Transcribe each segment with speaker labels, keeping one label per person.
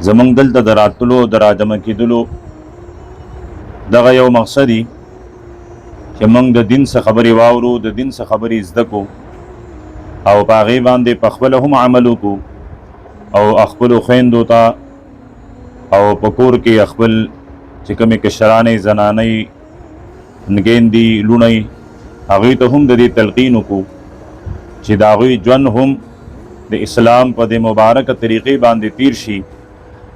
Speaker 1: زمونږ دلته د راتلو د راجمع کېدلو دغه یو مقصد دی چې موږ د دین څخه خبرې واورو، د دین څخه خبرې زده کو او په هغې باندې په خپله هم عمل وکړو او خپلو خویندو ته او په کور کې خپل چې کومې کشرانې زنانې نګیندې لوڼۍ هغوی ته هم د دې تلقین وکړو چې د هغوی ژوند هم د اسلام په دې مبارکه طریقې باندې تیر شي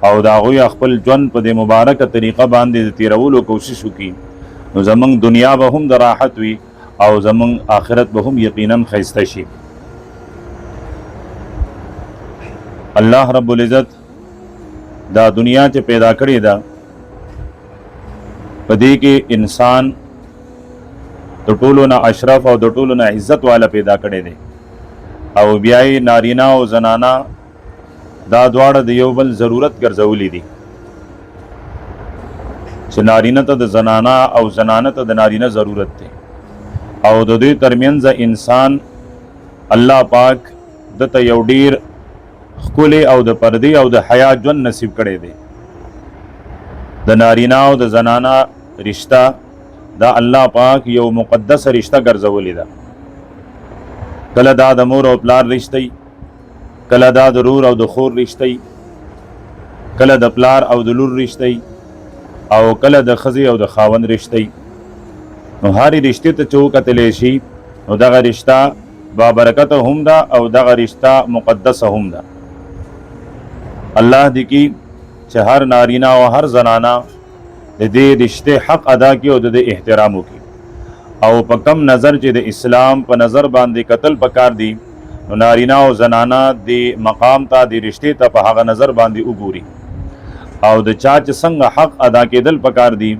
Speaker 1: او د هغوی خپل ژوند په دې مبارکه طریقه باندې د تیرولو کوشش وکړي، نو زمونږ دنیا به هم د راحت وي او زمونږ آخرت به هم یقینا ښایسته شي. الله رب العزت دا دنیا چې پیدا کړې ده په دې کې انسان د ټولو نه اشرف او د ټولو نه عزت والا پیدا کړی دی او بیا یې نارینه او زنانه دا دواړه د یو بل ضرورت ګرځولي دي چې نارینه ته د زنانه او زنانه ته د نارینه ضرورت دی او د دوی ترمنځ انسان الله پاک دته یو ډیر ښکلی او د پردې او د حیا ژوند نصیب کړی دی. د نارینه او د زنانه رشته دا الله پاک یو مقدس رشته ګرځولې ده، کله دا د مور او پلار رشته، کله دا د رور او د خور رشته، کله د پلار او د لور رشته او کله د ښځې او د خاوند رشته. نو هرې رشتې ته چې وکتلی شي نو دغه رشته بابرکته هم ده او دغه رشته مقدسه هم ده. الله دې کی چې هر نارینه او هر زنانه د دې رشتې حق ادا کړي او د دې احترام وکړي او په کم نظر چې د اسلام په نظر باندې قتل پکار دی نو نارینه او زنانه د مقام ته د رشتې ته په هغه نظر باندې وګوري او د چا چې څنګه حق ادا کېدل پکار دی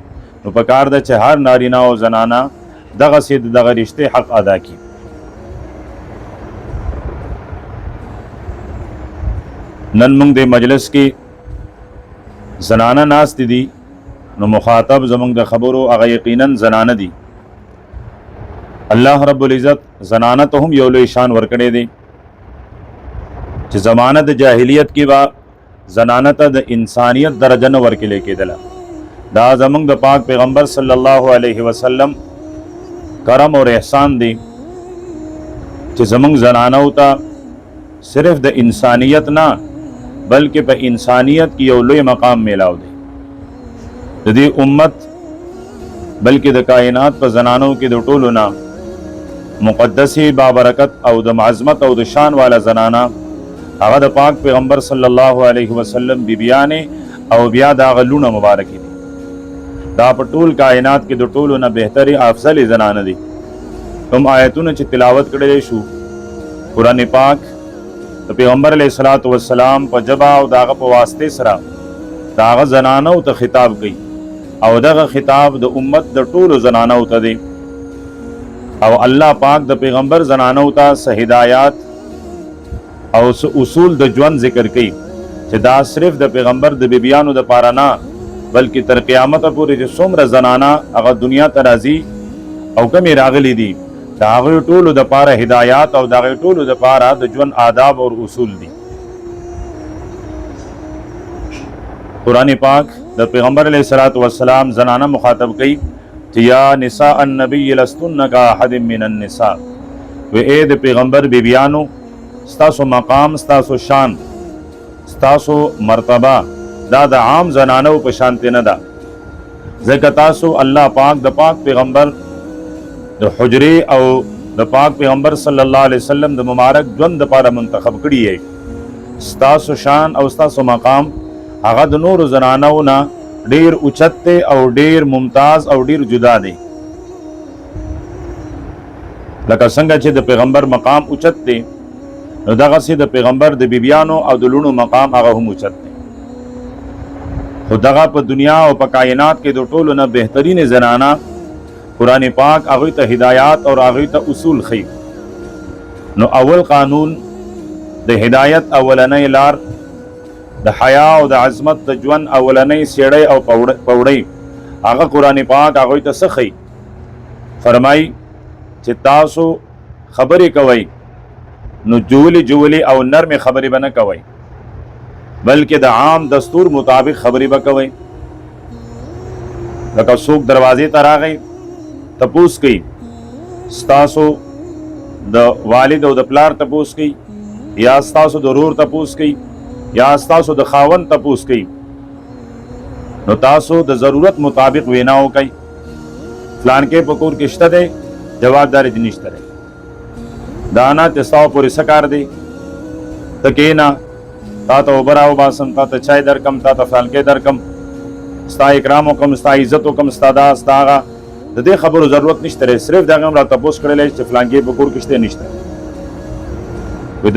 Speaker 1: نو پکار ده چې هر نارینه او زنانه دغسې دغه رشتې حق ادا کړي. نن موږ د مجلس کې زنانه ناست دي نو مخاطب زموږ د خبرو هغه یقینا زنانه دي. الله رب العزت زنانه ته هم یو لوی شان ورکړی دی چې زمانه د جاهلیت کې با زنانه ته د انسانیت درجه نه ورکړل کېدله. دا زموږ د پاک پیغمبر صلی الله علیه وسلم کرم اور احسان دی چې زموږ زنانو ته صرف د انسانیت نه بلکې په انسانیت کې یو لوی مقام میلاو دی. د دې امت بلکې د کائنات په زنانو کې د ټولو نه مقدسې بابرکت او د معظمت او د شان والا زنانه هغه د پاک پیغمبر صلی الله علیه وسلم بیبیانې او بیا د هغه لوڼه مبارکې دي. دا په ټول کائنات کې د ټولو نه بهترې افضل زنانه دي. کوم آیتونه چې تلاوت کړی شو قرآن پاک د پیغمبر علیه الصلاۃ والسلام په ژبه او د هغه په واسطې سره د هغه زنانو ته خطاب کوي او دغه خطاب د امت د ټولو زنانو ته دی او الله پاک د پیغمبر زنانو ته څه هدایات او څه اصول د ژوند ذکر کوي چې دا صرف د پیغمبر د بیبیانو د پاره نه بلکې تر قیامت پورې چې څومره زنانه هغه دنیا ته راځي او کمې راغلي دي د هغوی ټولو د پاره هدایات او د هغوی ټولو د پاره د ژوند آداب او اصول دي. قرآن پاک د پیغمبر علیه الصلاۃ والسلام زنانه مخاطب کوي چې یا نساء النبی لستن کاحد من النساء، و اے د پیغمبر بیبیانو ستاسو مقام، ستاسو شان، ستاسو مرتبه دا د عام زنانو په شانته نه ده، ځکه تاسو الله پاک د پاک پیغمبر د حجرې او د پاک پیغمبر صلی الله علیه وسلم د مبارک ژوند لپاره منتخب کړي یې. ستاسو شان او ستاسو مقام هغه د نورو زنانو نه ډیر اوچت دی او ډیر ممتاز او ډیر جدا دی. لکه څنګه چې د پیغمبر مقام اوچت دی نو دغسې د پیغمبر د بیبیانو او د لوڼو مقام هغه هم اوچت دی. خو دغه په دنیا او په کائنات کې د ټولو نه بهترین زنانه قرآن پاک هغوی ته هدایات او هغوی ته اصول ښیي. نو اول قانون د هدایت اولنۍ لار د حیا او د عظمت د ژوند اولنۍ سیړۍ او پوړۍ هغه قرآن پاک هغوی ته څه ښیي؟ فرمایي چې تاسو خبرې کوئ نو جولی او نرمې خبرې به نه کوئ، بلکې د عام دستور مطابق خبرې به کوئ. لکه څوک دروازې ته راغی تپوس کوي، ستاسو د والد او د پلار تپوس کوي، یا ستاسو د ورور تپوس کوي، یا ستاسو د خاوند تپوس کوي، نو تاسو د ضرورت مطابق وینا وکړئ. فلان کې په کور کې شته دی، جواب دار دې نشته دی، دانا ته ساو پورې سکار دی، ته کېنا، تا ته اوبه راوباسم، تا ته چای درکم، تا ته فلان کې درکم، ستا اکرام وکم، ستا عزت وکم، ستا دا ستا هغه، د دې خبرو ضرورت نشته دی. صرف دغه هم را تپوس کړلی چې فلان کې په کور کې شته نشته.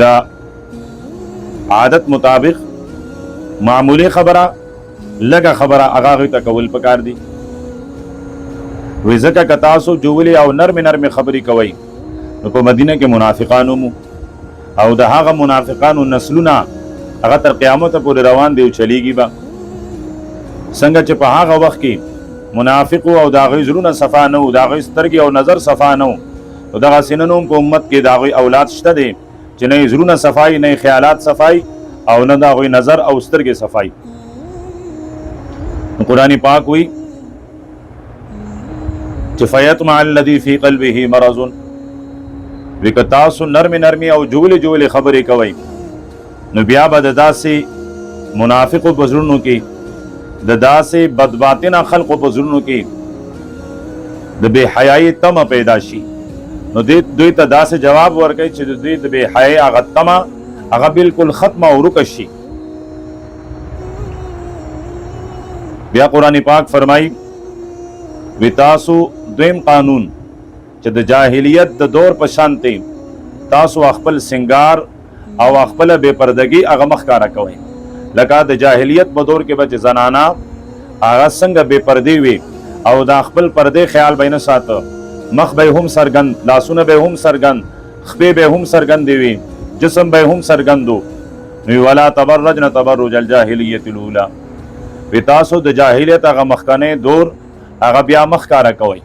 Speaker 1: دا عادت مطابق معمولی خبره لږه خبره هغه هغوی ته کول پکار دي. وایي ځکه که تاسو جولې او نرمې نرمې خبرې کوئ نو په مدینه کې منافقانو مو او د هغه منافقانو نسلونه هغه تر قیامته پورې روان دی او چلیږي به. څنګه چې په هغه وخت کې منافق او د هغوی زړونه صفا نه وو، د هغوی سترګې او نظر صفا نه وو، نو دغسې نن هم په امت کې د هغوی اولاد شته دی چې نه یې زړونه صفایي، نه یې خیالات صفایي، او نه د هغوی نظر او سترګې صفایي. قرآن پاک وی چې فیطمع الذی فی قلبه مرض، وی که تاسو نرمې نرمې او جولې جولې خبرې کوئ نو بیا به د داسې منافقو په زړونو کې، د داسې بدباطنه خلقو په زړونو کې د بې حیایي تمه پیدا شي. نو دوی ته داسې جواب ورکوي چې د دوی د بې حیایي هغه تمه هغه بالکل ختمه او ورکه شي. بیا قرآن پاک فرمایي وی تاسو دویم قانون چې د جاهلیت د دور په شانتې تاسو خپل سنگار او خپل بے پردګي هغه مخکاره کوئ. لکه د جاهلیت په دور کې به چې زنانا هغه څنګه بے پردې وي او د خپل پردې خیال به نه ساته، مخ به هم سرګند، لاسونه به هم سرګند، خپې به هم سرګند وي، جسم به هم سرګندو. نو ولا تبرجن تبرج الجاهلیت الاولى، وی تاسو د جاهلیت هغه مخکنی دور هغه بیا مخکاره کوئ.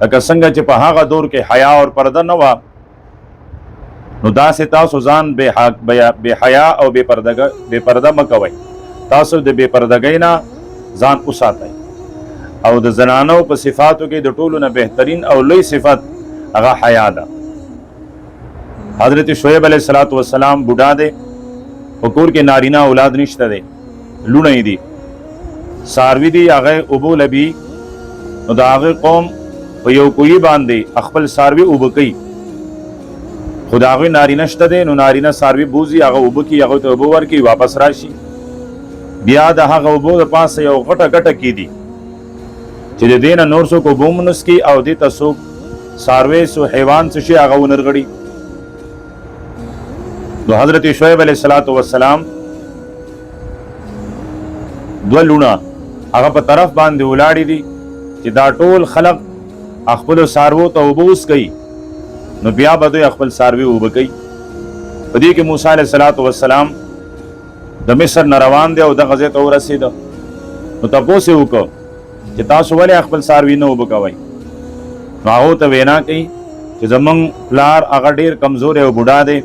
Speaker 1: لکه څنګه چې په هغه دور کې حیا او پرده نه وه، نو داسې تاسو ځان بے حیا او بے پرده مه کوئ. تاسو د بے پردګۍ نه ځان وساتئ. او د زنانو په صفاتو کې د ټولو نه بهترین او لوی صفت هغه حیا ده. حضرت شعیب علیه السلام بوډا دی، په کور کې نارینه اولاد نشته دی، لوڼی دي، څاروي دي، هغه اوبو لبي، نو د هغه قوم په یو کوی باندې خپل څاروي اوبه کوي، خو د هغوی نارینه شته دی، نو نارینه څاروي بوځي، هغه اوبه کوي، هغوی ته اوبه ورکوي، واپس راشي. بیا د هغه اوبو د پاسه یو غټه ګټه کیدي چې د دې نه نور څوک اوبه هم نڅکي او دې ته څوک څاروی څو حیوان څه شي هغه ونرغړي. نو حضرت شعیب علیه السلام دوه لوڼه هغه په طرف باندې ولاړې دي چې دا ټول خلق خپلو څاروو ته اوبه وڅکوي، نو بیا به دوی خپل څاروي اوبه کوي. په دې کې موسی علیه السلام د مصر نه روان دی او دغه ځای ته ورسېده. نو تپوس یې وکړه چې تاسو ولې خپل څاروي نه اوبه کوئ؟ نو هغو ته وینا کوي چې زمونږ پلار هغه ډېر کمزوری او بوډا دی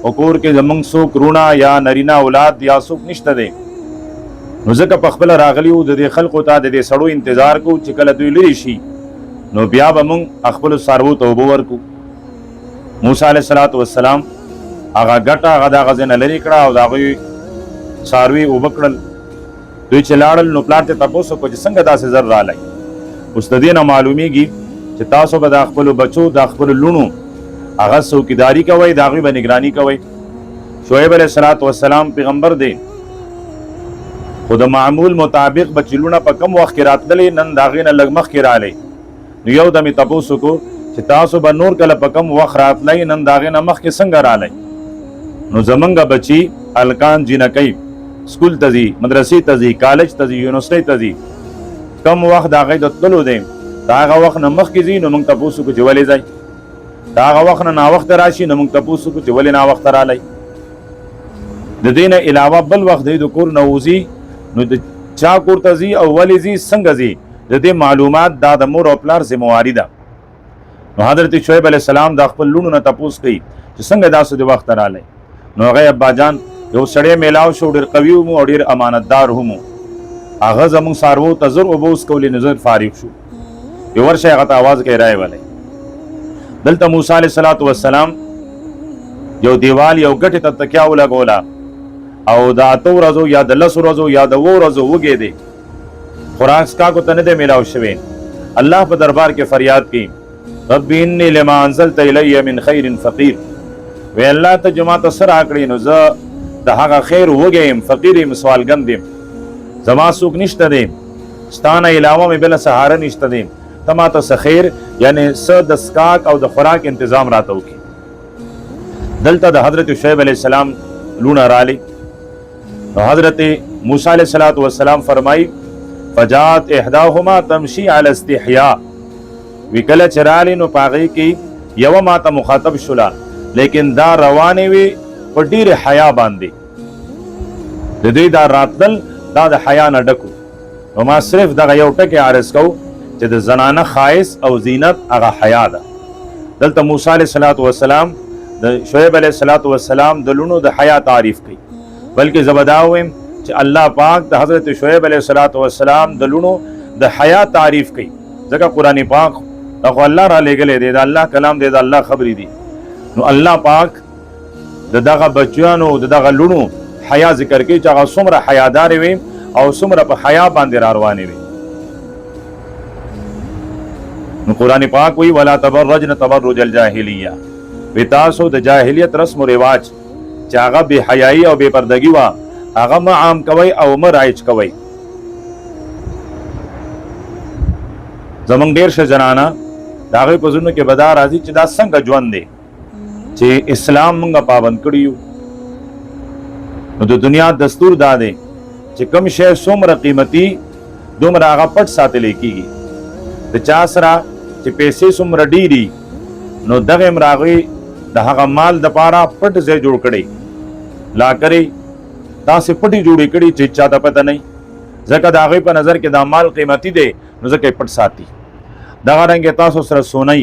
Speaker 1: او کور کې زمونږ څوک رونه یا نرینه اولاد یا څوک نشته دی، نو ځکه په خپله راغلي وو د دې خلقو ته د دې سړو انتظار کوو چې کله دوی لرې شي نو بیا به موږ خپلو څاروو ته اوبه ورکو. موسی علیه السلام هغه ګټه هغه د هغه ځای نه لرې کړه او د هغوی څاروي اوبه کړل. دوی چې لاړل نو پلار ته تپوس وکړو چې څنګه داسې زر رالی. اوس د دې نه معلومیږي چې تاسو به د خپلو بچو د خپلو لوڼو هغه څوکیداري کوئ، د هغوی به نګراني کوئ. شعیب علیه السلام پیغمبر دی، خو د معمول مطابق به چې لوڼه په کم وخت کې راتللی، نن د هغې نه لږ مخکې رالی. نو یو دم یې تپوس وکړو چې تاسو به نور کله په کم وخت راتلی، نن د هغې نه مخکې څنګه رالی؟ نو زمونږ بچي هلکان جینکۍ سکول ته ځي، مدرسې ته ځي، کالج ته ځي، یونیورسټۍ ته ځي، کم وخت د هغې د تللو دی، د هغه وخت نه مخکې ځي، نو موږ تپوس وکړو چې ولې ځئ؟ د هغه وخت نه ناوخته راشي، نو موږ تپوس وکړو چې ولې ناوخته رالی؟ د دې نه علاوه بل وخت دی د کور نه وځي، نو د چا کور ته ځي او ولې ځي، څنګه ځي، د دې معلومات دا د مور او پلار ذمواري ده. نو حضرت شعیب علیه السلام د خپل لوڼو نه تپوس کوي چې څنګه داسې د وخت رالی؟ نو هغه ابا جان یو سړی میلاو شو ډېر قوي هم او ډېر امانتدار هم هغه زموږ څاروو ته زر اوبه وڅکولې نو زر فارغ شو یو ورشه هغه ته اواز کوي رایولی دلته موسی علیه الصلاة والسلام یو دیوال یو ګټې ته تکیه ولګوله او د 8 ورځو یا د 10 ورځو یا د 7 ورځو وږی دی خوراک څښاکو ته نه دی میلاو شوی الله په دربار کې فریاد کوي رب انی لما انزلت الی من خیر فقیر وی الله ته جما ته څه راکړې نو زه د هغه خیر وږی یم فقیر یم سوالګند یم زما څوک نشته دی ستا نه علاوه مې بله سهاره نشته دی ته ما ته څه خیر یعنې څه د څښاک او د خوراک انتظام راته وکړي دلته د حضرت شعیب علیه السلام لونه رالی نو حضرت موسی علیہ الصلوۃ والسلام فرمائی فجات احداهما تمشي على استحياء وکله چرالی نو پاغي کی یو ما ته مخاطب شولا لیکن دا روانه وی په ډیر حیا باندې د دې دا راتل دا د حیا نه ډکو نو ما صرف دغه یو ټکی عرض کو چې د زنانه خایس او زینت هغه حیا ده دلته موسی علیہ الصلوۃ والسلام د شعیب علیہ الصلوۃ والسلام د لونو د حیا تعریف کړي بلکې زبداویم چې الله پاک د حضرت شعیب علیہ الصلوۃ والسلام د لونو د حیا تعریف کوي ځکه قرآن پاک خو الله را لېږلی دی د الله کلام دی د الله خبرې دي نو الله پاک د دغه بچیانو د دغه لونو حیا ذکر کوي چې هغه څومره حیادارې وي او څومره په حیا باندې را روانې وي نو قرآن پاک وی ولا تبرجن تبرج الجاهلیه وی تاسو د جاهلیت رسم و رواج چې هغه بے حیايي او بے پردګي وا هغه ما عام کوي او ما رایج کوي زمونږ ډېر ښه زنانه د هغوی په زړونو کې به دا راځي چې دا څنګه ژوند دی چې اسلام موږ پابند کړي یو نو د دنیا دستور دا دی چې کوم شی څومره قیمتي دومره هغه پټ ساتلی کېږي د چا سره چې پیسې څومره ډېري نو دغه هم راغوي د هغه مال دپاره پټ ځای جوړ کړی لاکرې تاسې پټې جوړې کړي چې چاته پته نه ځکه د هغوی په نظر کې دا مال قیمتي دی نو ځکه یې پټ ساتي دغه رنګې تاسو سره سونی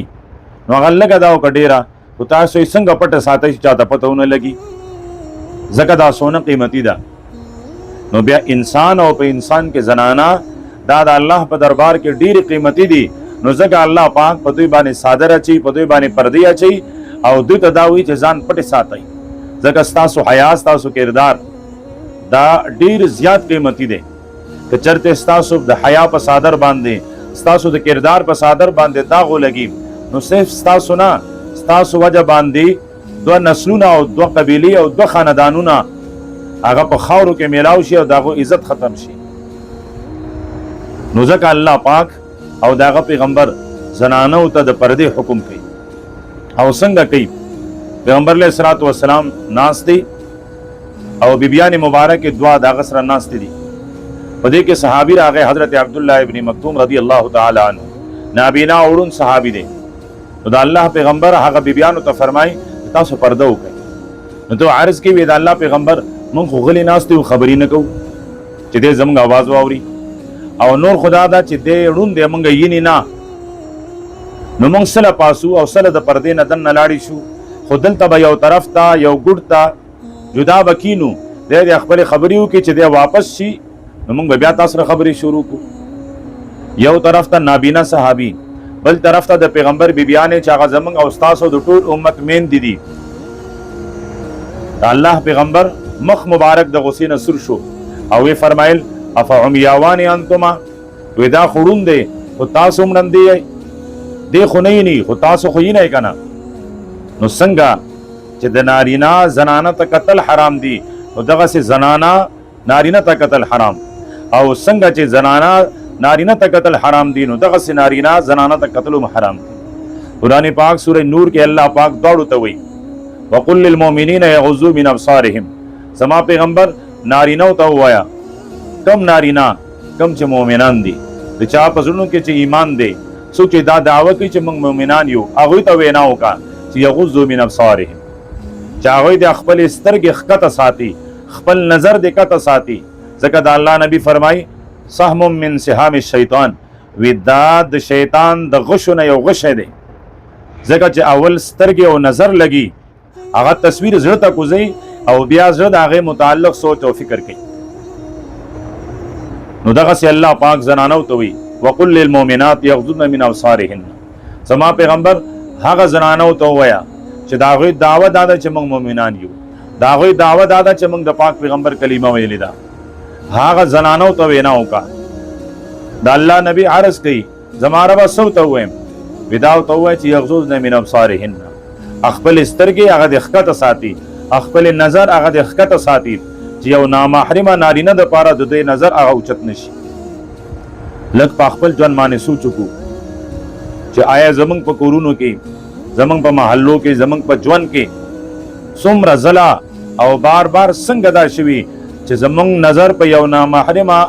Speaker 1: نو هغه لږه دا وکړه ډېره خو تاسو یې څنګه پټه ساتئ چې چاته پته ونه لګي ځکه دا سونه قیمتي ده نو بیا انسان او په انسان کې زنانه دا د الله په دربار کې ډېرې قیمتي دي نو ځکه الله پاک په دوی باندې صادر اچوي په دوی باندې پردې اچوي او دوی ته دا وایي چې ځان پټې ساتئ ځکه ستاسو حیا ستاسو کردار دا ډېر زیات قیمتي دی که چرته ستاسو د حیا په صادر باندې ستاسو د کردار په صادر باندې داغ ولګي نو صرف ستاسو نه ستاسو وجه باندې دوه نسلونه او دوه قبیلې او دوه خاندانونه هغه په خاورو کې میلاو شي او داغو عزت ختم شي نو ځکه الله پاک او داغه پیغمبر زنانو ته د پردې حکم کوي او څنګه کوي پیغمبر علیه الصلاۃ والسلام ناست دی او بیبیان مبارک دعا داغه سره ناست دي په دې کې صحابي راغی حضرت عبدالله ابن مکتوم رضی الله تعالی عنہ نابینا اورون صحابي دی نو د الله پیغمبر هغه بیبیانو ته فرمای تاسو پرده وکړئ نو ته عرض کوي د الله پیغمبر مونږ خو غلی ناست یو خبرې نه کوو چې دې زموږ आवाज واوري او نور خدا دا چې دې ړوند دی مونږ یې نه نو مونږ سره پاسو او سره د پردې نه دننه لاړې شو خو دلته به یو طرف ته یو ګوټ ته جدا بکینو دې خپل خبرې وکړي چې دې واپس شي نو مونږ بیا تاسو سره خبرې شروع کو یو طرف ته نابینا صحابي بل طرف ته د پیغمبر بیبیانې چې هغه زمونږ او ستاسو د ټول امت مین دي د الله پیغمبر مخ مبارک د غصې نه سور شو او وی فرمایل افعمیاوان انتما وی دا خورون دی خو تاسو هم نن دی خو نه خو تاسو خو یې نه کنه نو څنګه چې د نارینا زنانه ته قتل حرام دي او دغه سي زنانه نارینه ته قتل حرام او څنګه چې زنانه نارینه ته قتل حرام دي نو دغه سي نارینه زنانه ته قتل حرام دي قرآن پاک سورہ نور کې الله پاک داړو ته وی وقل للمؤمنین یغضوا من ابصارهم سما پیغمبر نارینه ته وایا کم نارینه کم چې مؤمنان دي د چا په زړونو کې چې ایمان دی څوک چې دا دعوه کوي چې موږ مؤمنان یو هغوی ته وینا وکړه چې یغضوا من ابصارهم چې هغوی د خپل سترګې ښکته ساتي خپل نظر د کته ساتي ځکه د الله نبی فرمای سهم من سهام الشیطان ودا د شیطان د غشو نه یو غش دی ځکه چې اول سترګې او نظر لګي هغه تصویر زړه ته کوزي او بیا زړه د هغې متعلق سوچ او فکر کوي. نو دغسې الله پاک زنانو ته وایي وقل للمؤمنات یغضضن من ابصارهن. زما پیغمبر هغه زنانو ته ووایه چې د هغوی دعوه دا ده چې موږ مؤمنان یو، د هغوی دعوه دا ده چې موږ د پاک پیغمبر کلمه ویلې ده. هغه زنانو ته وینا وکړه. د الله نبی عرض کوي زما ربه څه ورته ووایم؟ دا ورته ووایه چې یغضضن من ابصارهن، خپل سترګې هغه د ښکته ساتي، خپل نظر هغه د ښکته ساتي چې یو نامحرمه نارینه د پاره د دوی نظر هغه اوچت نشي. لږ په خپل ژوند باندې سوچ وکړو چې آیا زمونږ په کورونو کې، زمونږ په محلو کې، زمونږ په ژوند کې څومره ځله او بار بار څنګه دا شوي چې زمونږ نظر په یو نامحرمه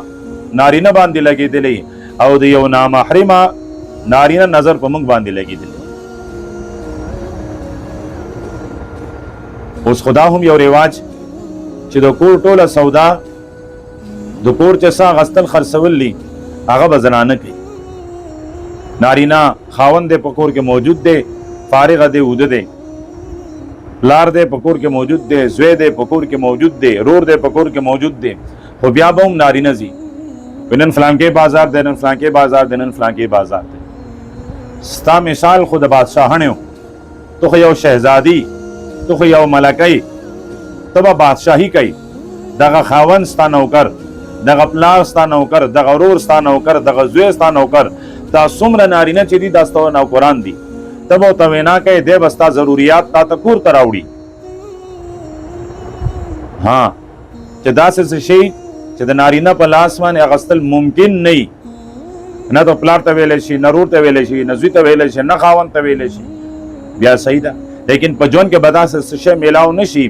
Speaker 1: نارینه باندې لګېدلی او د یو نامحرمه نارینه نظر په موږ باندې لګېدلی. اوس خدا هم یو رواج چې د کور ټوله سودا د کور چې څه اخیستل خرڅول دي هغه به زنانه کوي. نارینه خاوند دی په کور کې موجود دی، فارغه دی، اوده دی، پلار دی په کور کې موجود دی، زوی دی په کور کې موجود دی، رور دی په کور کې موجود دی، خو بیا به هم نارینه ځي نن فلانکې بازار دی، نن فلانکې بازار دی، نن فلانکې بازار دی. ستا مثال خو د بادشاهانو، تو خو یو شهزادي، تو خو یو ملکۍ، ته به بادشاهي کوي. دغه خاوند ستا نوکر، دغه پلار ستا نوکر، دغه ورور ستا نوکر، دغه زوی ستا نوکر، دا څومره نارینه چې دي دا ستا نوکران دي. ته به ورته وینا کوې دی به ستا ضروریات تا ته کور ته راوړي. ها چې داسې څه شی چې د نارینه په لاس باندې اخیستل ممکن نه وي، نه ته پلار ته ویلی شي، نه رور ته ویلی شي، نه زوی ته ویلی شي، نه خاوند ته ویلی شي، بیا صحیح ده. لیکن په ژوند کې به داسې څه شی میلاو نه شي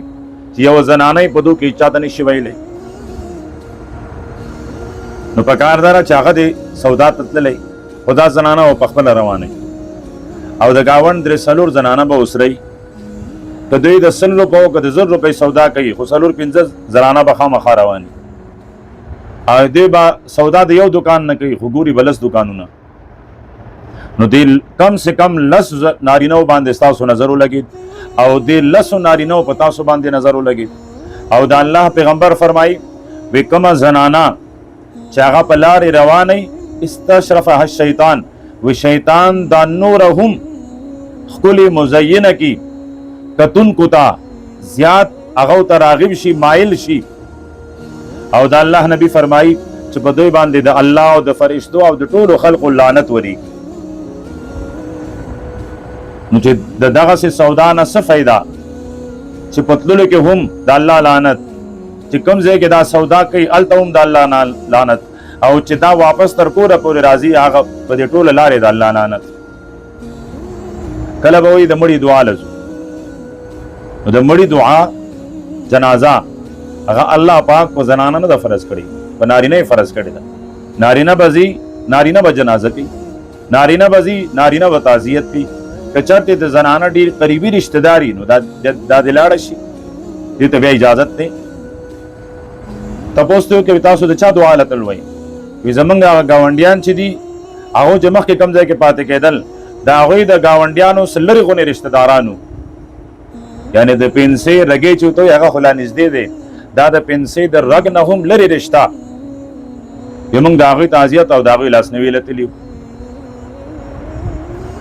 Speaker 1: چې یو زنانه په دو کې چاته نشي ویلی. نو په کار ده چې هغه د سودا ته تللی، خو دا زنانه به په خپله روانوي او د ګاونډ درې څلور زنانه به اوسرئ. که دوی د 100 روپو که د 1000 روپۍ سودا کوي، خو 4-5 زنانه به خامخا رواني. او دوی به سودا د یو دکان نه کوي، خو ګوري به 10 دکانونه. نو دی کم سے کم 10 نارینهو باندې ستاسو نظر ولګېد او دی 10 نارینهو په تاسو باندې نظر ولګېد. او د الله پیغمبر فرمایي وی کومه زنانه چې هغه په لارې روانئ استشرفها الشیطان، وی شیطان دا نورهم ښکلې مزینه کی کتونکو ته زیات هغو ته راغب شي، مایل شي. او د الله نبی فرمایي چې په دوی باندې د الله او د فرشتو او د ټولو خلقو لعنت وریږي. نو چې د دغسې سودا نه څه فایده چې په تللو کې هم د الله لعنت، چې کوم ځای کې دا سودا کوي هلته هم د الله لعنت، او چې دا واپس تر کوره پورې راځي هغه په دې ټوله لارې د الله لعنت. کله به وایي د مړي دعا لځو، نو د مړي دعا جنازه هغه الله پاک په زنانه نه ده فرض کړي، په نارینه یې فرض کړې ده. نارینه به ځي، نارینه به جنازه کوي، نارینه به ځي، نارینه به تعزیت کوي. که چېرته د زنانه ډېر قریبي رشته داري نو دا دې لاړه شي، دې ته بیا اجازت دی. تپوس ته وکړئ تاسو د چا دعا لتل وایي؟ وي زمونږ هغه ګاونډیان چې دي هغو چې مخکې کوم ځای کې پاتې کېدل د هغوی د ګاونډیانو څه لرې غونې رشته دارانو، یعنې د پنسۍ رګې چې ورته وایي هغه خو لا نږدې دی، دا د پنسۍ د رګ نه هم لرې رشته. زمونږ د هغوی تعزیت او د هغوی لاسنیوي لتلي.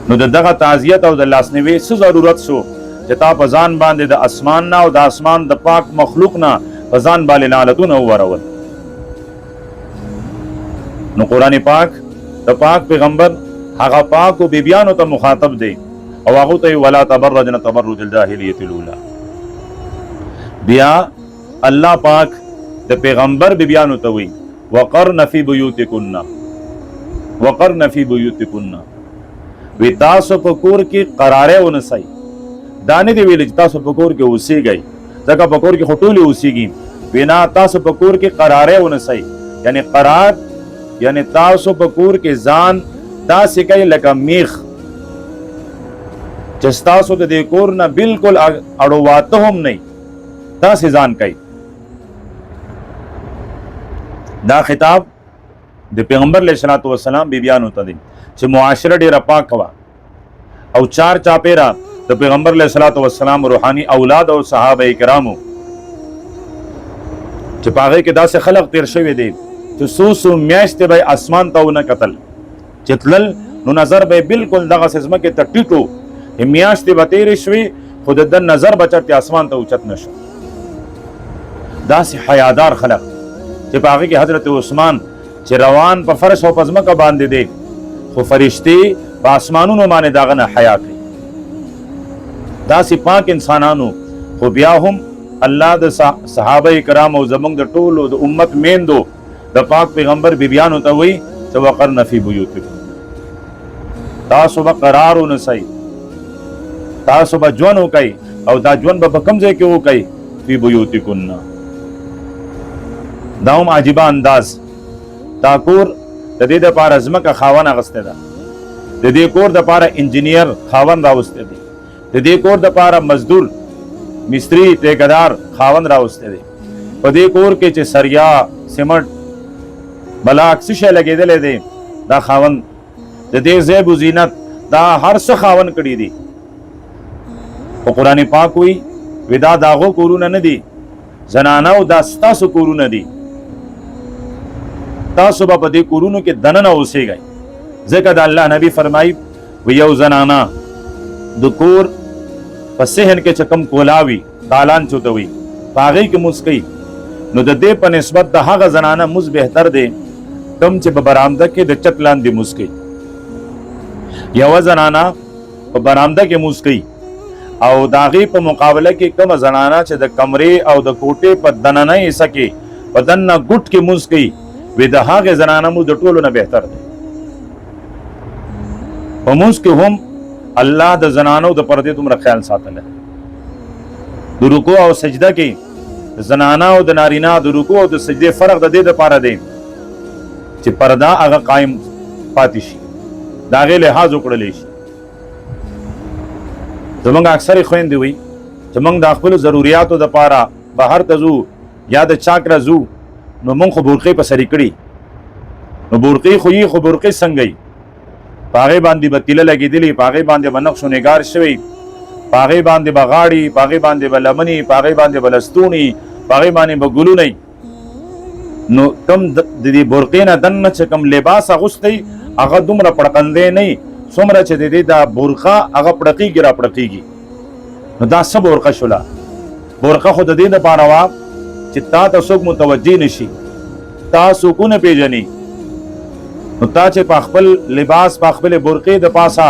Speaker 1: نو د دغه تعزیت او د لاسنیوي څه ضرورت شو چې تا په ځان باندې د اسمان نه او د اسمان د پاک مخلوق نه په ځان باندې لعنتونه وورول. نو قرآن پاک د پاک پیغمبر هغه پاکو بیبیانو ته مخاطب دی او هغو ته ولا تبرجن تبرج الجاهلیة الاولى. بیا الله پاک د پیغمبر بیبیانو ته وی وقرن فی بیوتکن، وقرن فی بیوتکن، وی تاسو په کور کې قرارې ونسئ. دا نه دی ویل چې تاسو په کور کې اوسېږئ، ځکه په کور کې خو ټولې اوسېږي. وی نه، تاسو په کور کې قرارې ونسئ، یعنی قرار یعنی تاسو په کور کې ځان داسې کوئ لکه میخ چې ستاسو د دې کور نه بلکل اړوواته هم نه وي، داسې ځان کوئ. دا خطاب د پیغمبر علیه الصلاۃ والسلام بیبیانو ته دی چې معاشره ډېره پاکه وه او چار چاپېره د پیغمبر علیه الصلاۃ والسلام روحاني اولاد او صحابه کرامو چې په هغې کې داسې خلق تیر شوي دي چې څو میاشتې به یې اسمان ته ونه کتل، چې تلل نو نظر به یې بلکل دغسې ځمکې ته ټیټ و، میاشتې به تېرې شوې خو د ده نظر به چېرته اسمان ته اوچت نه شو. داسې حیادار خلق چې په هغې کې حضرت عثمان چې روان په فرش او په ځمکه باندې دی خو فرشتې په اسمانونو باندې د هغه نه حیا کوي. داسې پاک انسانانو خو بیا هم الله د صحابه کرام او زمونږ د ټولو د امت میندو د پاک پیغمبر بیبیانو ته وایي چې وقرن فی بیوتکم، تاسو به قرار ونیسئ، تاسو به ژوند وکئ او دا ژوند به په کوم ځای کې وکئ؟ فی بیوتکن. دا هم عجیبه انداز. دا کور د دې دپاره ځمکه خاوند اخیستی ده، د دې کور دپاره انجینیر خاوند راوستی دی، د دې کور دپاره مزدور مستری ټیکهدار خاوند راوستی دی. په دې کور کې چې سریا سیمنټ بلاک څه شی لګېدلی دی دا خاوند، د دې زیب و زینت دا هر څه خاوند کړي دي. خو قرآن پاک وایي دا د هغو کورونه نه دي، زنانو دا ستاسو کورونه دي، تاسو به په دې کورونو کې دننه اوسېږئ. ځکه د الله نبی فرمایي یو زنانه د کور په صحن کې چې کوم کولاوي دالان چوته وي په هغې کې مونځ کوي، نو د دې په نسبت د هغه زنانه مونځ بهتر دی کوم چې په برآمده کې د چت لاندې مونځ کوي. یوه زنانه په برآمده کې مونځ کوي او د هغې په مقابله کې کومه زنانه چې د کمرې او د کوټې په دننۍ حصه کې په دننه ګوټ کې مونځ کوي، وی د هغې زنانه مونځ د ټولو نه بهتر دی. په مونځ کې هم الله د زنانو د پردې دومره خیال ساتلی. د رکوع او سجده کې د زنانه او د نارینه د رکوع او د سجدې فرق د دې دپاره دی چې پرده هغه قایم پاتې شي، د هغې لحاظ وکړلی شي. زمونږ اکثرې خویندې وي چې موږ د خپلو ضروریاتو دپاره بهر ته ځو یا د چا کره ځو نو موږ خو برقې په سرې کړي، نو برقې خو یي خو برقې څنګه یي؟ په هغې باندې به تیله لګېدلې، په هغې باندې به نقش و نگار شوی، په هغې باندې به غاړې، په هغې باندې به لمنې، په هغې باندې به لستوڼي، په هغې باندې به ګلونه. نو کوم د دې برقې نه دننه چې کوم لباس اغوستی هغه دومره پړقندی نه وي څومره چې د دې دا برقه هغه پړقېږي را پړقېږي. نو دا څه برقه شوله؟ برقه خو د دې دپاره وه چې تا ته څوک متوجه نه شي، تا څوک ونه پېژني. نو تا چې په خپل لباس په خپلې برقې د پاسه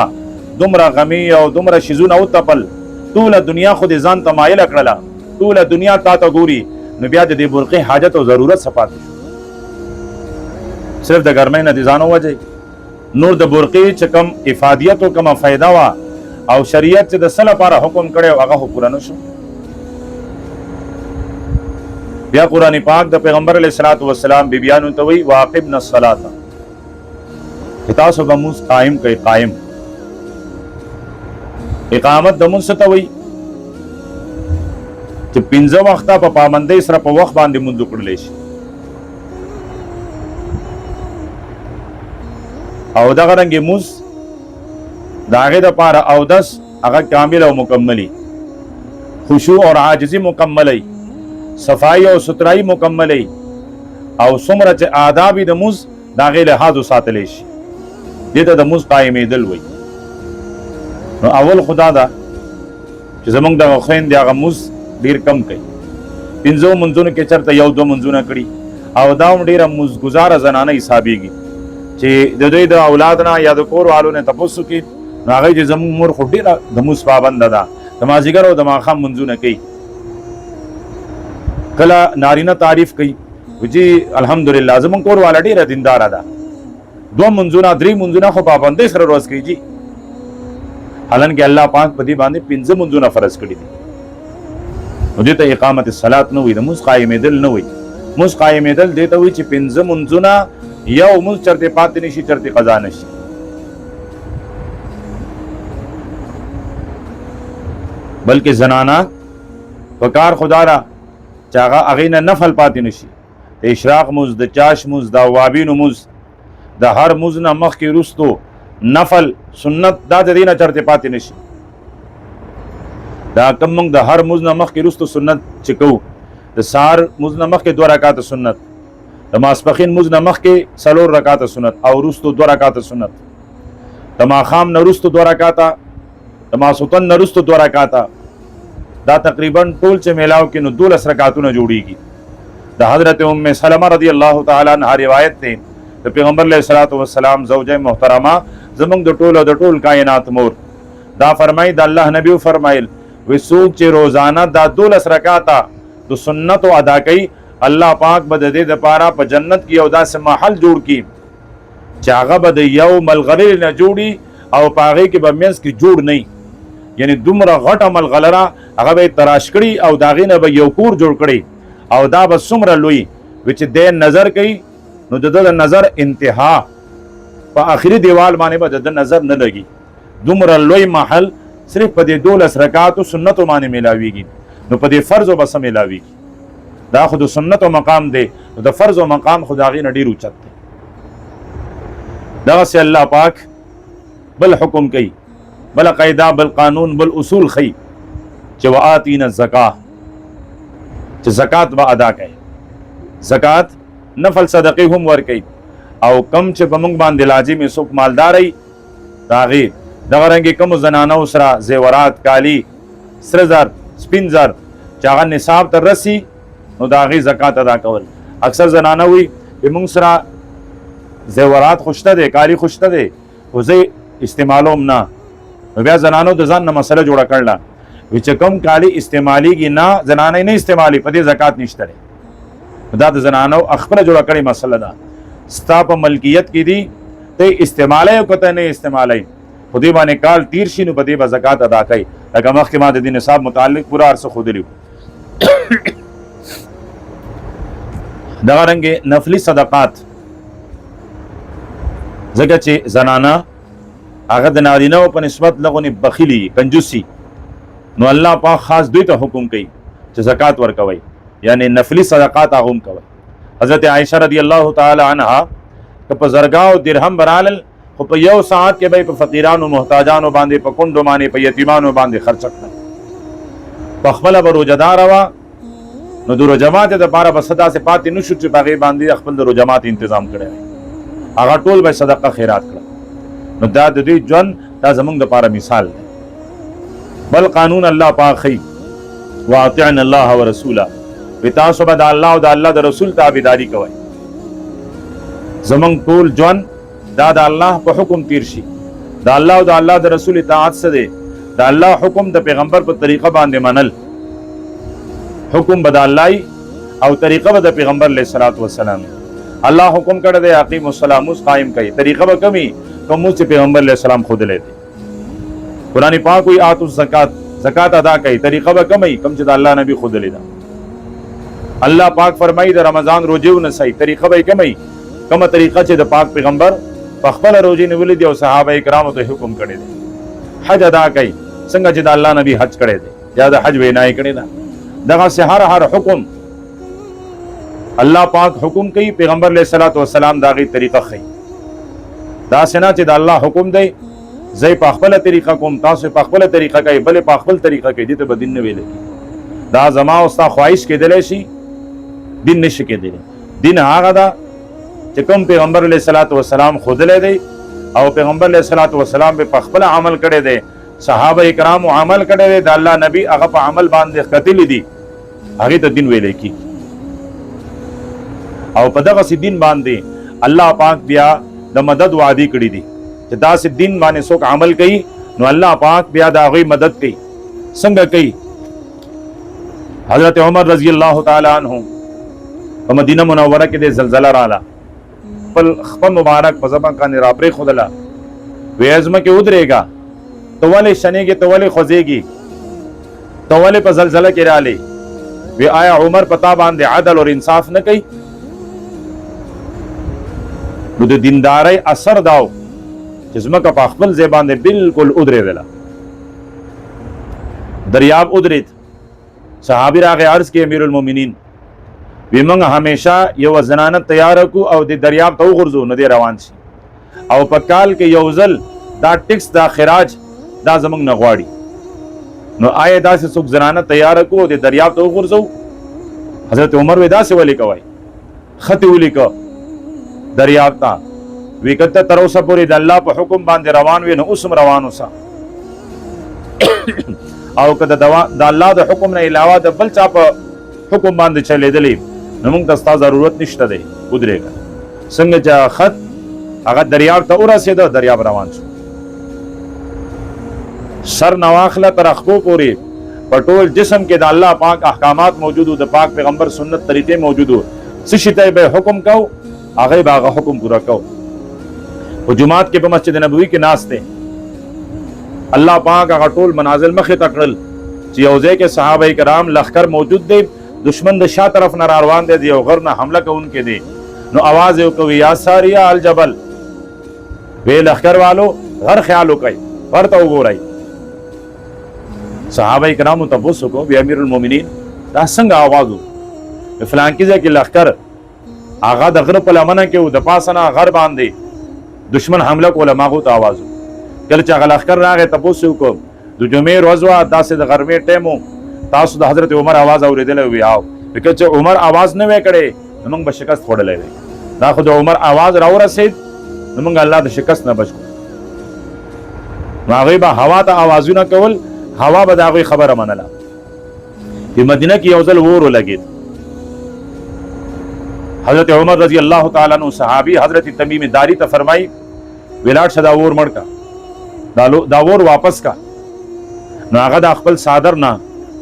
Speaker 1: دومره غمي او دومره شیزونه وتپل، ټوله دنیا خو دې ځان ته مایله کړله، ټوله دنیا تا ته ګوري، نو بیا د دې برقې حاجت او ضرورت څه پاتې شو؟ صرف د ګرمۍ نه دې ځان ووجئ. نور د برقې چې کوم افادیت او کومه فایده وه او شریعت چې د څه لپاره حکم کړی هغه خو پوره نه شو. بیا قرآن پاک د پیغمبر علیه الصلاة والسلام بیبیانو ته وایي واقمنا الصلاة، چې تاسو به مونځ قایم کوئ. قایم اقامت د مونځ څه ته وایي؟ چې 5 وخته په پابندۍ سره په وخت باندې مونځ وکړلی شي. او دغه رنګې مونځ د هغې دپاره اودس هغه کامل او مکملي، خشوع اور عاجزي مکملی، صفائی او سترائی مکملی، او څومره چې آداب د مونځ د هغې لحاظ وساتلی شي، دې ته د مونځ قایمېدل وایي. نو اول خدا ده چې زمونږ دغه خویندې هغه مونځ ډېر کم کوي. 5 منځونو کې چېرته 1-2 منځونه کړي، او دا هم ډېره مونځګزاره زنانه حسابېږي چې د دوی د اولاد نه یا د کور والو نه تپوس وکړي، نو هغوی چې زمونږ مور خو ډېره د مونځ پابنده ده، د مازدیګر او د ماښام منځونه کوي. کله نارینه تعریف کوي وجي الحمدلله زمونږ کور والا ډېره دینداره ده، 2 منځونه 3 منځونه خو پابندۍ سره روز کوي جي، حالانکه الله پاک په دې باندې 5 منځونه فرض کړي دي. نو دې ته اقامت الصلاة نه وایي، د مونځ قایمېدل نه وایي. مونځ قایمېدل دې ته وایي چې 5 منځونه یو مونځ چرته پاتې نشي، چرته قضا نشي. بلکې زنانه په کار خدا را چې هغه هغې نه نفل پاتې نشي. د اشراق مونځ، د چاش مونځ، د اوابینو مونځ، د هر مونځ نه مخکې وروستو نفل سنت دا د دې نه چرته پاتې نشي. دا کوم موږ د هر مونځ نه مخکې وروستو سنت چې کوو، د سار مونځ نه مخکې 2 رکعاته سنت، د ماسپخین مونځ نه مخکې 4 رکعاته سنت او وروسته 2 رکعاته سنت، د ماښام نه وروسته 2 رکعاته، د ماسوتن نه وروسته 2 رکعاته. دا تقریبا ټول چې میلاو کې نو 12 رکعاتونه جوړیږي. د حضرت ام سلمہ رضی الله تعالی عنها روایت ده د پیغمبر علیه الصلاۃ والسلام زوجه محترمه زمونږ د ټول کائنات مور دا فرمای د الله نبی فرمایل وی څوک چې روزانه دا 12 رکعاته د سنت ادا کوي الله پاک به د دې د پاره په جنت کې یو داسې محل جوړ کړي چې هغه به د یو ملغلره نه جوړي او پاغه کې به مینس کې جوړ نه، یعنی دومره غټ ملغلره هغه به تراش کړي او داغې نه به یو کور جوړ کړي او دا به څومره لوی چې د نظر کوي نو د نظر انتها په آخري دیوال باندې به د نظر نه لګي. دومره لوی محل صرف په دې 12 رکعاتو سنتو باندې ملاويږي، نو په دې فرض او بس ملاويږي. دا خود سنت او مقام دی، د فرض او مقام خدای نه ډیر اوچت دی. دا سه الله پاک بل حکم کوي، بل قاعده، بل قانون، بل اصول خي چې واتینا الزکاه، چې زکات به ادا کوي. زکات نفل صدقه هم ور کوي او کم چې په موږ باندې لازمي څوک مالداري داغي دغه رنګ کم زنانو سره زیورات، کالی، سره زر، سپین زر چې هغه نصاب تر رسی نو داغي زکات ادا کول. اکثر زنانه وي موږ سره زیورات خوشته دي، کالی خوشته دي خو زه استعمالوم نه، بیا زنانو د ځان نه مسله جوړه کړله وی چې کم کالی استعمالیږي نه زنانه نه استعمالي په دې زکات نشته. دا د زنانو خپل جوړه کړي مسله ده، ستا په ملکیت کې دي ته استعمالي او کته نه استعمالي خو دې باندې کال تیر شي نو په دې به زکات ادا کوي. لکه مخکې ما د دې نصاب متعلق پورا ارسه خو دلیو. دا رنګ نفلی صدقات زګه چې زنانه هغه د نارینه په نسبت لغونی بخیلی کنجوسی نو الله پاک خاص دوی ته حکم کوي چې زکات ورکوي، یعنی نفلی صدقات هغه هم کوي. حضرت عائشہ رضی الله تعالی عنها په زرګاو درهم برالل خو په یو ساعت کې به په فقیرانو محتاجانو باندې په کندو باندې په یتیمانو باندې خرچ کړ. په خپل به روزدار وا نو د جماعت د لپاره به صدا سے پاتې نشو چې باغې باندې خپل د جماعت تنظیم کړي، هغه ټول به صدقه خیرات کړ. نو دا د دې ژوند دا زمونږ د لپاره مثال دی. بل قانون الله پاک خي واطعنا الله ورسوله، تاسو به د الله او د الله د رسول تابعداري کوئ. زمونږ ټول ژوند دا د الله په حکم تیر شي، د الله او د الله د رسول اطاعت څه دی، د الله حکم د پیغمبر په طریقه باندې منل، حکم به د الله او طریقه به د پیغمبر علیه الصلاۃ والسلام. الله حکم کړی دی اقیم الصلاۃ قائم کړي، طریقه به کمی کوم چې پیغمبر علیه السلام خود لې دي. قرآن پاک وی آتو زکات، زکات ادا کړي، طریقه به کمی کوم چې د الله نبی خود لې ده. الله پاک فرمایي د رمضان روزه ونسئ، طریقه به کمی کومه طریقه چې د پاک پیغمبر په خپل روزه نیولې دي او صحابه کرامو ته حکم کړی دی. حج ادا کړي څنګه چې د الله نبی حج کړی دی یا د حج وینای کړی ده. دغه سه هر حکم الله پاک حکم کوي، پیغمبر علیه الصلاۃ والسلام داغي طریقه خي. دا سنا چې د الله حکم دی زې په خپل طریقه کوم، تاسو په خپل طریقه کوي، بل په خپل طریقه کوي، دې ته بدین نه ویل کی. دا زما او ستا خواهش کېدلی شي، دین نشي کېدلی. دین هغه دا چې کوم پیغمبر علیه الصلاۃ والسلام خودلې دی او پیغمبر علیه الصلاۃ والسلام په خپل عمل کړی دی، صحابه کرام عمل کړی دی، د الله نبی هغه په عمل باندې ختلی دي، هغه ته دین ویل کی. او په دغه دین باندې الله پاک بیا د مدد وعده کړی دي چې دا سي دین باندې څوک عمل کوي نو الله پاک بیا دا غي مدد کوي. څنګه کوي؟ حضرت عمر رضی الله تعالی عنہ په مدینه منوره کې د زلزلہ رااله، خپل مبارک په زبان باندې را پرې خودله وې ازمه کې ودرېګا توله شنیږي توله خوځيږي توله په زلزلہ کې رااله وی آیا عمر پتا باندې عدل اور انصاف نه کوي؟ نو د دینداري اثر داو چې زمکه په خپل ځای باندې بالکل ودرېدله. دریاب ودرېد، صحابي راغی عرض کې امیر المؤمنین وی موږ همیشه یو زنانه تیار کو او د دریاب ته وغورځو نه دی روان شي او په کال کې یو ځل دا ټیکس دا خراج دا زموږ نه غواړي. نو آیا داسې څوک زنانه تیار کو د دریاب ته وغورځو؟ حضرت عمر ودا سے ولی کوي خط ولیکو دریاب تا وی کته تر اوسه پورې د الله په حکم باندې روان وي نو اوسم روان اوسه او کده د الله د حکم نه علاوه د بل چا په حکم باندې چلیدلی نو موږ ته ضرورت نشته دی ودرېږه څنګه چې خط هغه دریاب ته ورسېده دریاب روان شو سر نواخله تر اخبو پورې په ټول جسم کې د الله پاک احکامات موجود د پاک پیغمبر سنت طریقې موجود څه شي ته به حکم کو هغه به هغه حکم پورا کو او جمعات کې په مسجد نبوي کې ناشته الله پاک هغه ټول منازل مخې تکړل چې یو ځای کې صحابه کرام لخر موجود دي دشمن د شا طرف نه روان دي یو غر نه حمله کوونکې دي نو आवाज یو کوي یا ساریه الجبل وی لخر والو غر خیال وکي ورته وګورئ صحابه کرامو تاسو کو بیا امیر المؤمنین دا څنګه आवाज فلان کې ځکه لخر هغه د غر په لمنه کې د پاسنه غر باندې دشمن حمله کوله ماغو ته आवाज کله چې هغه لخر راغی تاسو کو د جمعې ورځ وا داسې د غرمې ټیمو تاسو د حضرت عمر आवाज اوریدل وی آو وکړه چې عمر आवाज نه وکړي موږ به شکست وړلې وي دا خو د عمر आवाज راورسید موږ الله د شکست نه بچو هغه به هوا ته आवाजونه کول هوا به دا خبره منله په مدینه کې یو ځل ور ولګید حضرت عمر رضی الله تعالی عنہ صحابی حضرت تمیم داری ته فرمای ویلاټ شدا ور مړکا دا ور واپس کا نو هغه د خپل صادر نه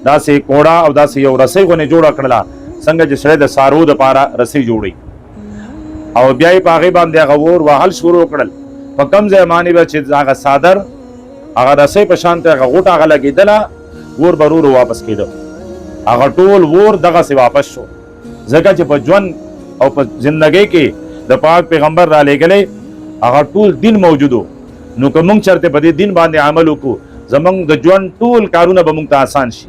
Speaker 1: دا سه کوڑا او دا سه یو رسۍ غونه جوړ کړلا څنګه چې سره د سارو د پاره رسۍ جوړي او بیا یې پاغه باندې هغه ور وهل شروع کړل په کم زمانه به چې هغه صادر هغه رسۍ په شان ته هغه غوټه هغه لګیدله ور برور واپس کېدو هغه ټول ور دغه سه واپس شو ځکه چې په ژوند او په ژوندۍ کې د پاک پیغمبر را لېګلې هغه ټول دین موجودو نو کوم چرته په دې دین باندې عمل وکړو زمونږ د ژوند ټول کارونه به موږ ته آسان شي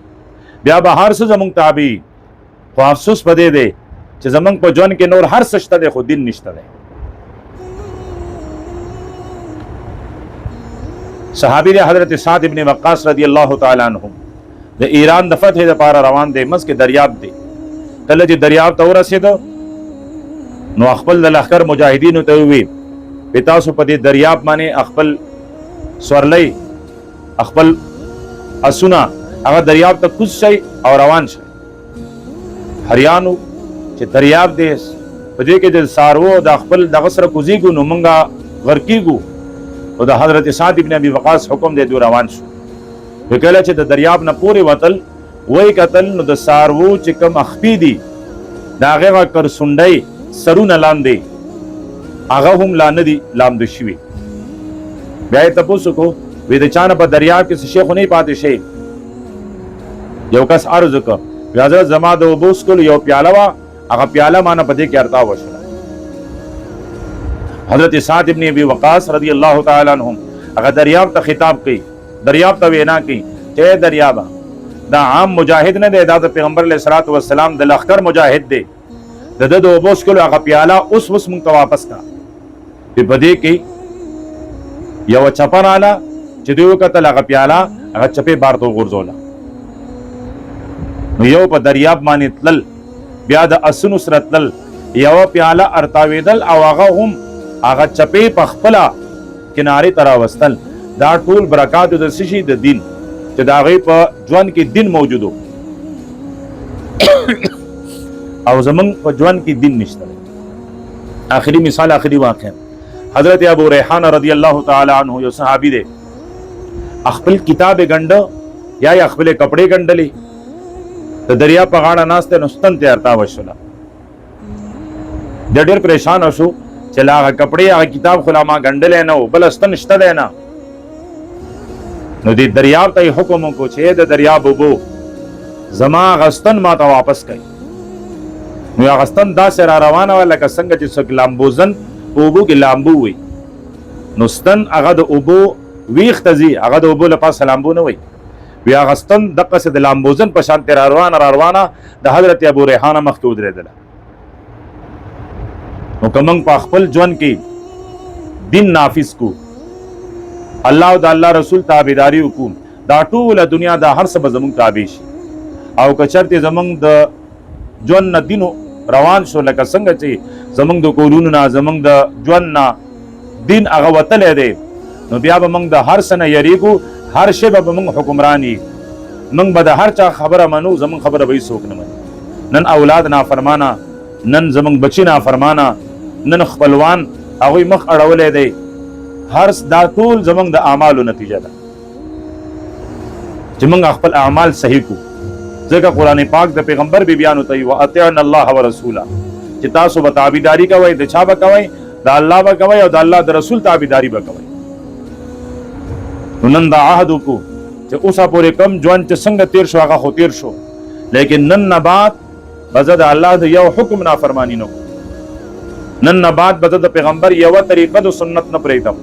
Speaker 1: بیا به هر څه زمونږ تابع خو افسوس پدې دی چې زمونږ په ژوند کې نور هر څه شته دی خو دین نشته دی صحابي حضرت سعد ابن وقاص رضی الله تعالی عنہ د ایران د فتح لپاره روان دی مس کې دریاب دی کله چې دریاب ته ورسېد نو خپل د لخر مجاهدینو ته وی پتا سو په دې دریاب باندې خپل سورلۍ خپل اسونه هغه دریاب ته کوز شي او روان شي هریانو چې دریاب دې په دې کې د سارو د خپل دغه سره کوزيګو نو مونږه غرقېګو او د حضرت سعد ابن ابي وقاص حکم دې دوه روان شو وکړه چې د دریاب نه پورې وتل وای قتل نو د سارو چې کوم اخپی دي دا هغه کر سنډي سرونه لاندې هغه هم لاندې دي لاندې شوی بیا تاسو کو وې د چانه په دریاب کې څه شیخ نه پاتې شي یو کس عرض وکړ حضرت زما د وبوس کول یو پیاله وا هغه پیاله مانه پدې کې ارتا وشله حضرت سعد ابن ابي وقاص رضی الله تعالی عنہ هغه دریاب ته خطاب کوي دریاب ته وینا کوي چې دریاب دا عام مجاهد نه دی دا د پیغمبر علیه الصلاۃ والسلام د لخر مجاهد دی د وبوس کول هغه پیاله اوس مونږ ته واپس کا په بده کې یو چپراله چې دوی وکتل هغه پیاله هغه چپې بار ته غورځوله نو یو په دریاب باندې تلل بیا د اسونو سره تلل یو پیاله ارتاویدل او هغه هم هغه چپې په خپل کنارې تر واستل دا ټول برکات د سشي د دین چې دا غي په ژوند کې دین موجودو او زمون په ژوند کې دین نشته آخري مثال آخري واقع حضرت ابو ریحان رضی الله تعالی عنہ یو صحابي دی خپل کتاب غند یا خپل کپڑے غندلې د دریا په غاړه ناشته نستن ته ارتا وشله د ډېر پریشان شو چې لا کپڑے هغه کتاب خلاما غندلې نه بل استن شته دی نه نو د دریاب ته حکم کو چې د دریاب وبو زما غستن ما ته واپس کړي نو غستن دا سره روانه ولا که څنګه چې څوک لامبوزن وبو کې لامبو وي نو ستن هغه د وبو ویخ تزي هغه د وبو لپاره لامبو نه وي بیا غستن دغه څه د لامبوزن په شان تر روانه د حضرت ابو ریحانه مخ کې ودرېدل نو کوم په خپل ژوند کې دین نافذ کو الله او د الله رسول تابعداري وکوم دا ټول دنیا دا هر څه به زمونږ تابع شي او که چرته زمونږ د ژوند نه دین روان شو، لکه څنګه چې زمونږ د کورونو نه زمونږ د ژوند نه دین هغه وتلی دی، نو بیا به موږ د هر څه نه یریږو، هر شی به موږ حکمران یي، موږ به د هر چا خبره منو، زمونږ خبره به هیڅوک نه مني. نن اولاد نافرمانه، نن زمونږ بچي نافرمانه، نن خپلوان هغوی مخ اړولی دی، هر دا ټول زمونږ د اعمالو نتیجه ده چې موږ خپل اعمال صحیح کو. ځکه قرآن پاک د پیغمبر بیبیانو ته و اطیعنا الله ورسوله چې تاسو به تابعداري کوئ، د چا به کوئ؟ د الله به کوئ او د الله د رسول تابعداري به کوئ. نو نن دا عهد وکړو چې اوسه پورې کم ژوند چې څنګه تیر شو هغه خو تیر شو، لیکن نن نه بعد به زه د الله د یو حکم نافرمانی نه کوم، نن نه بعد به زه د پیغمبر یوه طریقه د سنت نه پرېږدم،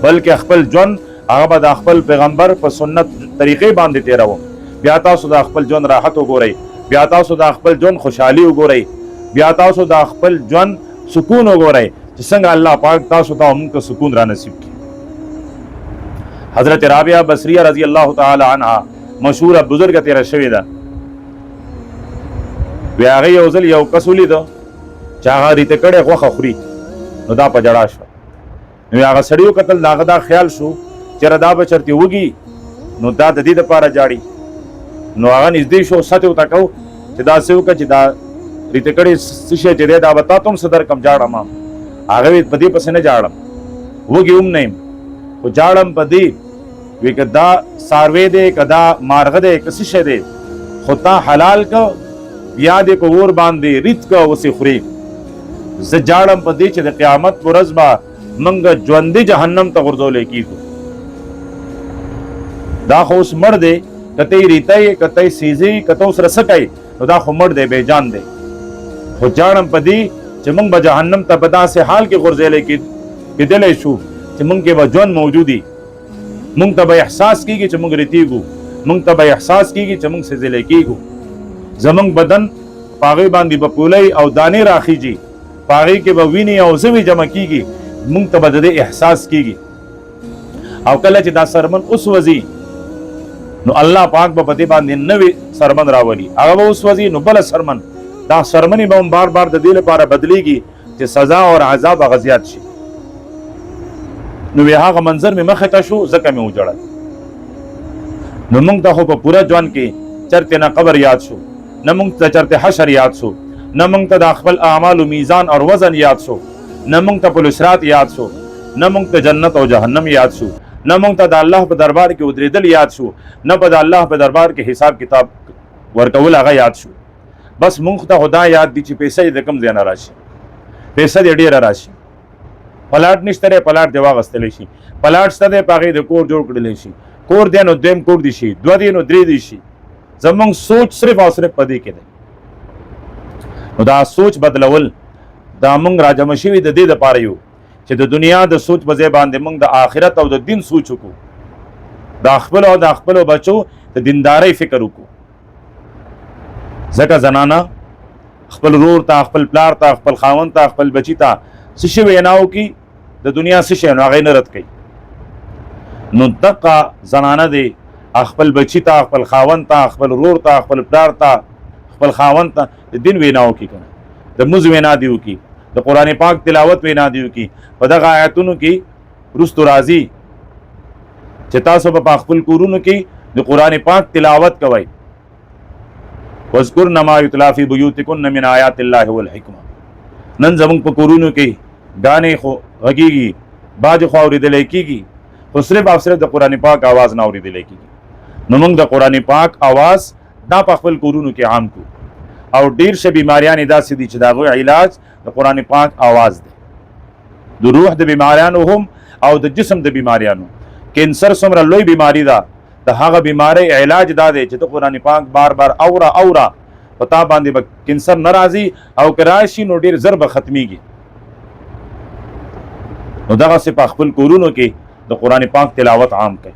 Speaker 1: بلکې خپل ژوند هغه به د خپل پیغمبر په سنت طریقې باندې تېروم. بیا تاسو د خپل ژوند راحت وګورئ، بیا تاسو د خپل ژوند خوشحالي وګورئ، بیا تاسو د خپل ژوند سکون وګورئ چې څنګه الله پاک تاسو ته موږ ته سکون را نصیب کړي. حضرت رابعه بصریه رضی الله تعالی عنها مشهوره بزرګه تېره شوې ده، وی هغې یو ځل یو کس ولیده چې هغه ریته کړې غوښه خوري، نو دا په ژړا شوه. نو هغه سړي وکتل، د هغه دا خیال شو چېرې دا به چېرته وږي، نو دا د دې دپاره جاړي. نو هغه نږدې شو، سطې ورته کو چې دا څه وکړه چې دا ریته کړې څه شی چې دی دا به تا ته هم څه درکړم، جاړم هم. هغه وی په دې پسې نه جاړم، وږي هم نه یم، خو جاړم په دې وی که دا څاروی دی که دا مارغه دی که څه شی دی، خو تا حلال که بیا دې په اور باندې ریت که اوسې خوري. زه جاړم په دې چې د قیامت په ورځ به موږ ژوندي جهنم ته غورځولی کېږو. دا خو اوس مړ دی، که ته یې ریتی که ته یې سیزي که ته اوس رسه کوي، نو دا خو مړ دی، بې جان دی. خو جاړم په دې چې موږ به جهنم ته په داسې حال کې غورځېلی کېدلی شو چې موږ کې به ژوند موجود وي، موږ ته به احساس کېږي چې موږ ریتېږو، موږ ته به احساس کېږي چې موږ سېزلی کېږو. زمونږ بدن په هغې باندې به پولۍ او دانې راخیږي، په هغې کې به وینې او زوی جمع کېږي، موږ ته به د دې احساس کېږي. او کله چې دا سرمن اوس وځي نو الله پاک به په دې باندې نوې سرمن راولي، هغه به اوس وځي نو بله سرمن، دا سرمنې به هم بار بار د دې لپاره بدلیږي چې سزا او عذاب هغه زیات شي. نو هغه منظر مې مخې ته شو، ځکه مې وجړل. نو موږ ته خو په پوره ژوند کې چرته نه قبر یاد شو، نه موږ ته چرته حشر یاد شو، نه موږ ته د خپل اعمالو میزان او وزن یاد شو، نه موږ ته پل صراط یاد شو، نه موږ ته جنت او جهنم یاد شو، نه موږ ته د الله په دربار کې ودرېدل یاد شو، نه په د الله په دربار کې حساب کتاب ورکول هغه یاد شو. بس موږ ته خدا یاد دي چې پیسې د کم ځای نه راشي، پیسې دې ډېره راشي، پلاټ نشته دی پلاټ دې واغستلی شي، پلاټ شته دی په هغې د کور جوړ کړلی شي، کور دی نو دویم کور دي شي، دوه دی نو درې دي شي. زمونږ سوچ صرف او صرف په دې کې دی. نو دا سوچ بدلول دا موږ راجمع شوي د دې دپاره یو چې د دنیا د سوچ په ځای باندې موږ د آخرت او د دین سوچ وکړو، د خپلو او د خپلو بچو د دیندارۍ فکر وکړو. ځکه زنانه خپل ورور ته، خپل پلار ته، خپل خاوند ته، خپل بچي ته څه شی وینا وکړي، د دنیا څه شی نو هغه نه رد کوي. نو دقه زنانه دی خپل بچي ته، خپل خاوند ته، خپل ورور ته، خپل پلار ته، خپل خاوند ته د دین وینا وکړي، کنه د مونځ وینا دی وکړي، د قرآن پاک تلاوت وینا دی وکړي. په دغه آیاتونو کې وروستو راځي چې تاسو به په خپل کورونو کې د قرآن پاک تلاوت کوئ. واذکرن ما یتلی فی بیوتکن من آیات الله والحکمه. نن زمونږ په کورونو کې ګانې خو غږېږي، بعضې خو اورېدلی کېږي، خو صرف او صرف د قرآن پاک آواز نه اورېدلی کېږي. نو موږ د قرآن پاک آواز دا په خپل کورونو کې عام کړو. او ډېر شه بیماریانې داسې دي چې د هغوی علاج د قرآن پاک آواز دی، د روح د بیماریانو هم او د جسم د بیماریانو. کینسر څومره لوی بیماری ده، د هغه بیماری علاج دا دی چې ته قرآن پاک بار بار اوره په تا باندې به کینسر نه راځي، او که راشي نو ډېر زر به ختمیږي. نو دغسې په خپل کورونو کې د قرآن پاک تلاوت عام کړئ.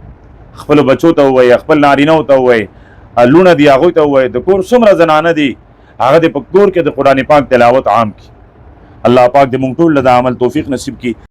Speaker 1: خپلو بچو ته ووایئ، خپل نارینهو ته ووایئ، لوڼه دي هغوی ته ووایئ، د کور څومره زنانه دي هغه دې په کور کې د قرآن پاک تلاوت عام کړي. الله پاک دې موږ ټول له د عمل توفیق نصیب کړي.